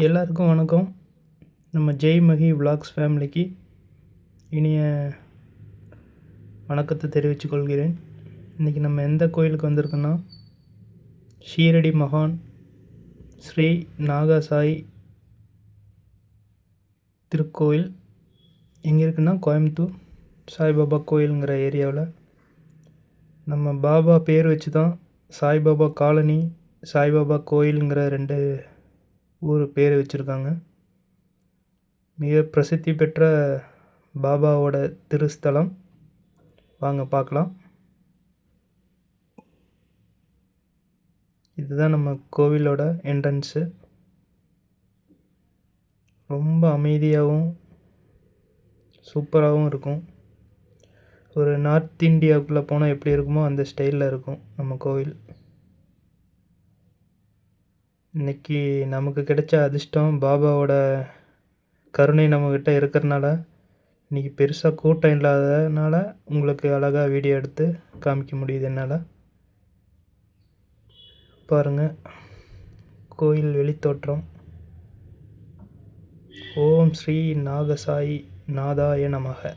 எல்லாருக்கும் வணக்கம். நம்ம ஜெய்மஹி விலாக்ஸ் ஃபேமிலிக்கு இனிய வணக்கத்தை தெரிவித்துக் கொள்கிறேன். இன்றைக்கி நம்ம எந்த கோயிலுக்கு வந்திருக்கோன்னா, ஷீரடி மகான் ஸ்ரீ நாகசாயி திருக்கோயில். எங்கே இருக்குன்னா, கோயம்புத்தூர் சாய்பாபா கோயிலுங்கிற ஏரியாவில். நம்ம பாபா பேர் வச்சு தான் சாய்பாபா காலனி, சாய்பாபா கோயிலுங்கிற 2 ஊர் பேர் வச்சுருக்காங்க. மிக பிரசித்தி பெற்ற பாபாவோட திருஸ்தலம். வாங்க பார்க்கலாம். இதுதான் நம்ம கோவிலோட என்ட்ரன்ஸு. ரொம்ப அமைதியாகவும் சூப்பராகவும் இருக்கும். ஒரு நார்த் இந்தியாவுக்குள்ளே போனால் எப்படி இருக்குமோ அந்த ஸ்டைலில் இருக்கும் நம்ம கோவில். இன்றைக்கி நமக்கு கிடைச்ச அதிர்ஷ்டம், பாபாவோட கருணை நம்மக்கிட்ட இருக்கிறனால இன்றைக்கி பெருசாக கூட்டம் இல்லாததுனால உங்களுக்கு அழகாக வீடியோ எடுத்து காமிக்க முடியுது என்னால். பாருங்கள் கோயில் வெளித்தோற்றம். ஓம் ஸ்ரீ நாகசாயி நாதாய நமக.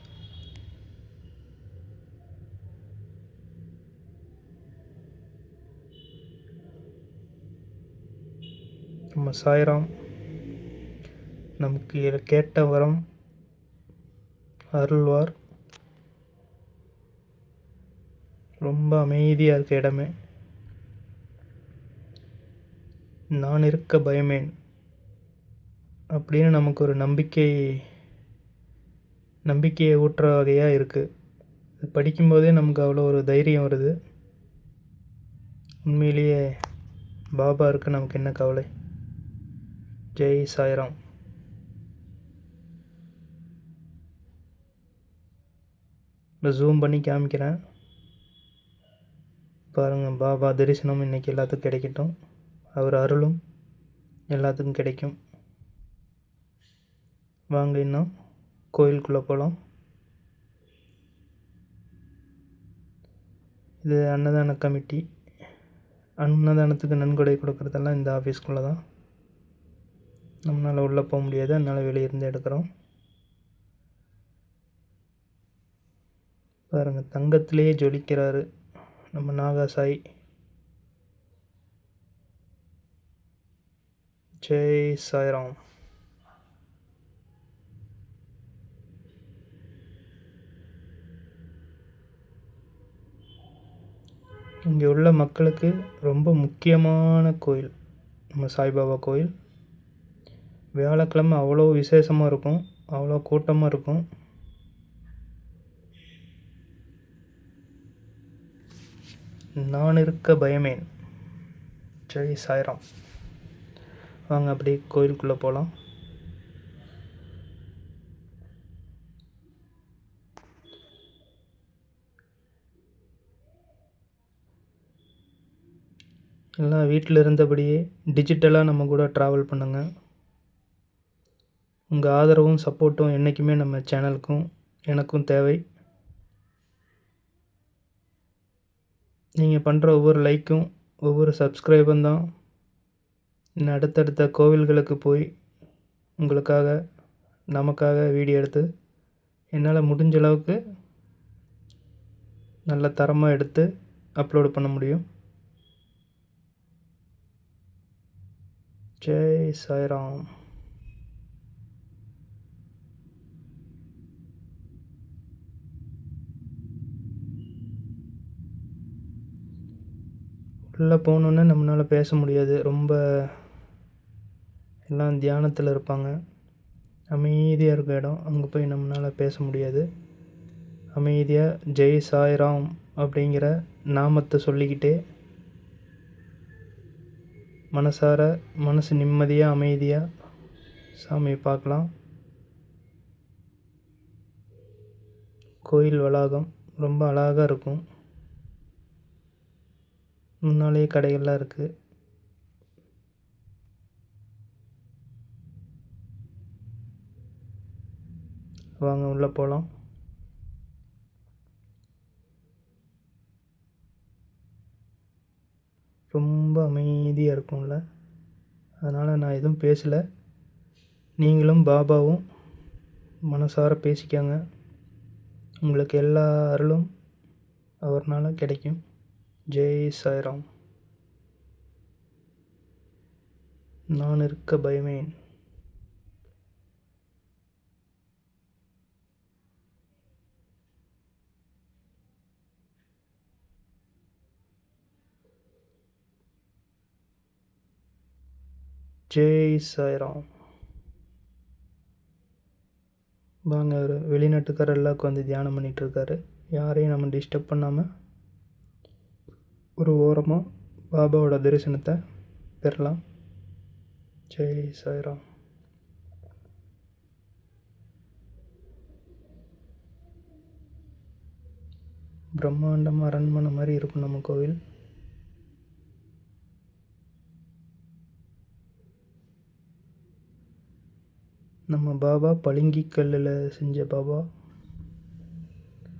நம்ம சாய்ராம் நமக்கு கேட்ட வரம் அருள்வார். ரொம்ப அமைதியாக இருக்க இடமே. நான் இருக்க பயமேன் அப்படின்னு நமக்கு ஒரு நம்பிக்கையை ஊட்டுற வகையாக இருக்குது. இது படிக்கும்போதே நமக்கு அவ்வளோ ஒரு தைரியம் வருது. உண்மையிலேயே பாபா இருக்கு, நமக்கு என்ன கவலை. ஜெய் சாய்ராம். இப்போ ஜூம் பண்ணி காமிக்கிறேன் பாருங்கள். பாபா தரிசனம் இன்றைக்கி எல்லாத்துக்கும் கிடைக்கட்டும். அவர் அருளும் எல்லாத்துக்கும் கிடைக்கும். வாங்க இன்னும் கோயிலுக்குள்ளே போகலாம். இது அன்னதான கமிட்டி. அன்னதானத்துக்கு நன்கொடை கொடுக்குறதெல்லாம் இந்த ஆஃபீஸ்க்குள்ளே தான். நம்மளால் உள்ளே போக முடியாது, அதனால் வெளியிருந்து எடுக்கிறோம். பாருங்கள், தங்கத்திலேயே ஜொலிக்கிறாரு நம்ம நாகசாயி. ஜெய் சாய்ராம். இங்கே உள்ள மக்களுக்கு ரொம்ப முக்கியமான கோயில் நம்ம சாய்பாபா கோயில். வியாழக்கிழமை அவ்வளோ விசேஷமாக இருக்கும், அவ்வளோ கூட்டமாக இருக்கும். நான் இருக்க பயமேன். ஜெய் சாய்ராம். வாங்க அப்படியே கோயிலுக்குள்ளே போகலாம். எல்லாம் வீட்டில் இருந்தபடியே டிஜிட்டலாக நம்ம கூட ட்ராவல் பண்ணுங்கள். உங்கள் ஆதரவும் சப்போர்ட்டும் என்றைக்குமே நம்ம சேனலுக்கும் எனக்கும் தேவை. நீங்கள் பண்ணுற ஒவ்வொரு லைக்கும் ஒவ்வொரு சப்ஸ்கிரைபும் தான் இன்னும் அடுத்தடுத்த கோவில்களுக்கு போய் உங்களுக்காக நமக்காக வீடியோ எடுத்து என்னால் முடிஞ்ச அளவுக்கு நல்ல தரமாக எடுத்து அப்லோடு பண்ண முடியும். ஜெய் சாய்ராம். உள்ளே போகணுன்னு நம்மளால் பேச முடியாது. ரொம்ப எல்லாம் தியானத்தில் இருப்பாங்க. அமைதியாக இருக்க இடம். அங்கே போய் நம்மளால் பேச முடியாது. அமைதியாக ஜெய் சாய்ராம் அப்படிங்கிற நாமத்தை சொல்லிக்கிட்டே மனசார மனசு நிம்மதியாக அமைதியாக சாமியை பார்க்கலாம். கோயில் வளாகம் ரொம்ப அழகாக இருக்கும். முன்னாலேயே கடைகள்லாம் இருக்குது. வாங்க உள்ளே போகலாம். ரொம்ப அமைதியாக இருக்கும்ல, அதனால் நான் எதுவும் பேசலை. நீங்களும் பாபாவும் மனசார பேசிக்கங்க. உங்களுக்கு எல்லா அருளும் அவர்னால கிடைக்கும். ஜெய் சாய்ராம். நான் இருக்க பயமேன். ஜெய் சாய்ராம். வாங்க, ஒரு வெளிநாட்டுக்காரர் எல்லாம் உட்காந்து தியானம் பண்ணிகிட்ருக்காரு. யாரையும் நம்ம டிஸ்டர்ப் பண்ணாமல் ஒரு ஓரமாக பாபாவோட தரிசனத்தை பெறலாம். ஜெய் சாய்ராம். பிரம்மாண்டமாக அரண்மனை மாதிரி இருக்கும் நம்ம கோவில். நம்ம பாபா பளிங்கி கல்லில் செஞ்ச பாபா.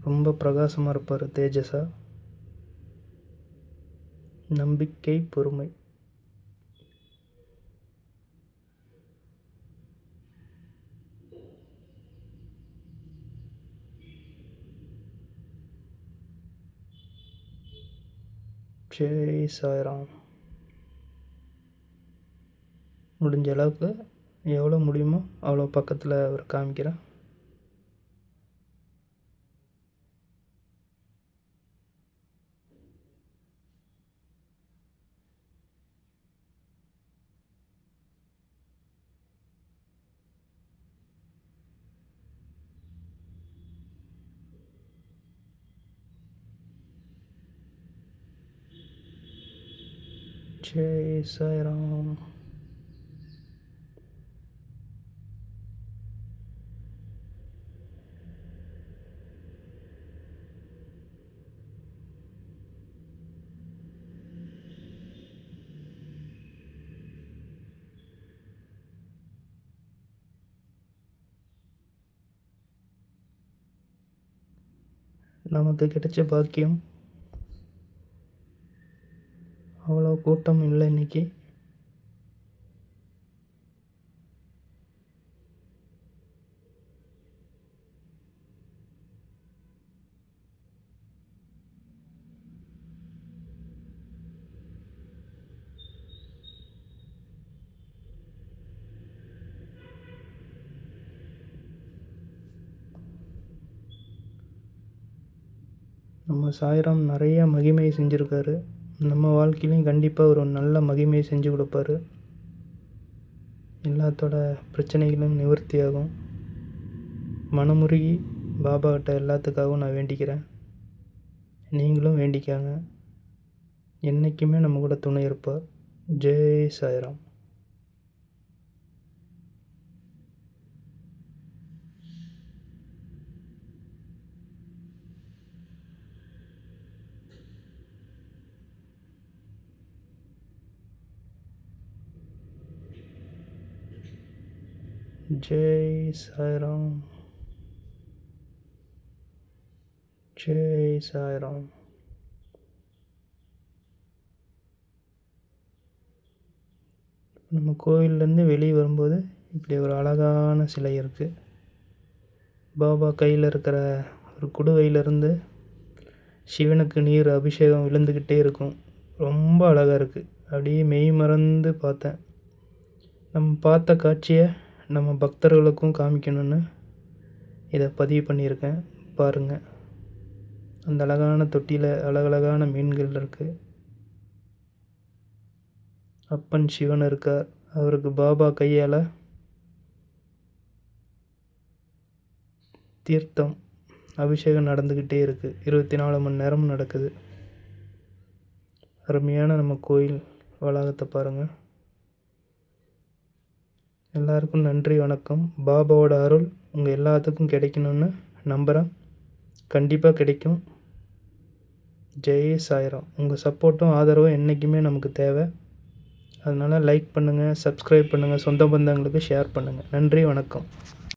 ரொம்ப பிரகாசமாக இருப்பார், தேஜஸா. நம்பிக்கை, பொறுமை. ஜெய் சாய்ராம். முடிஞ்ச அளவுக்கு எவ்வளோ முடியுமோ அவ்வளோ பக்கத்தில் அவர் காமிக்கிறேன். ஜெய் சாய்ராம். நமக்கு கிடைச்ச பாக்கியம். அவ்வளோ கூட்டம் இல்லை இன்னைக்கு. நம்ம சாய்ராம் நிறைய மகிமை செஞ்சுருக்காரு. நம்ம வாழ்க்கையிலையும் கண்டிப்பாக ஒரு நல்ல மகிமையை செஞ்சு கொடுப்பாரு. எல்லாத்தோட பிரச்சனைகளும் நிவர்த்தியாகும். மனமுருகி பாபாக்கிட்ட எல்லாத்துக்காகவும் நான் வேண்டிக்கிறேன். நீங்களும் வேண்டிக்காங்க. என்றைக்குமே நம்ம கூட துணை இருப்பார். ஜெய் சாய்ராம். ஜெய் சாய்ராம். ஜெய் சாய்ராம். நம்ம கோயிலேருந்து வெளியே வரும்போது இப்படி ஒரு அழகான சிலை இருக்குது. பாபா கையில் இருக்கிற ஒரு குடுவையிலேருந்து சிவனுக்கு நீர் அபிஷேகம் விழுந்துக்கிட்டே இருக்கும். ரொம்ப அழகாக இருக்குது. அப்படியே மெய் மறந்து பார்த்தேன். நம்ம பார்த்த காட்சியை நம்ம பக்தர்களுக்கும் காமிக்கணும்னு இதை பதிவு பண்ணியிருக்கேன். பாருங்கள், அந்த அழகான தொட்டியில் அழகழகான மீன்கள் இருக்குது. அப்பன் சிவன் இருக்கார். அவருக்கு பாபா கையால் தீர்த்தம் அபிஷேகம் நடந்துக்கிட்டே இருக்குது. 24 மணி நேரமும் நடக்குது. அருமையான நம்ம கோயில் வளாகத்தை பாருங்கள். எல்லாருக்கும் நன்றி, வணக்கம். பாபாவோட அருள் உங்கள் எல்லாத்துக்கும் கிடைக்கணும்னு நம்புகிறேன். கண்டிப்பாக கிடைக்கும். ஜெய் சாய்ராம். உங்கள் சப்போர்ட்டும் ஆதரவும் என்றைக்குமே நமக்கு தேவை. அதனால் லைக் பண்ணுங்கள், சப்ஸ்கிரைப் பண்ணுங்கள், சொந்த பந்தங்களுக்கு ஷேர் பண்ணுங்கள். நன்றி, வணக்கம்.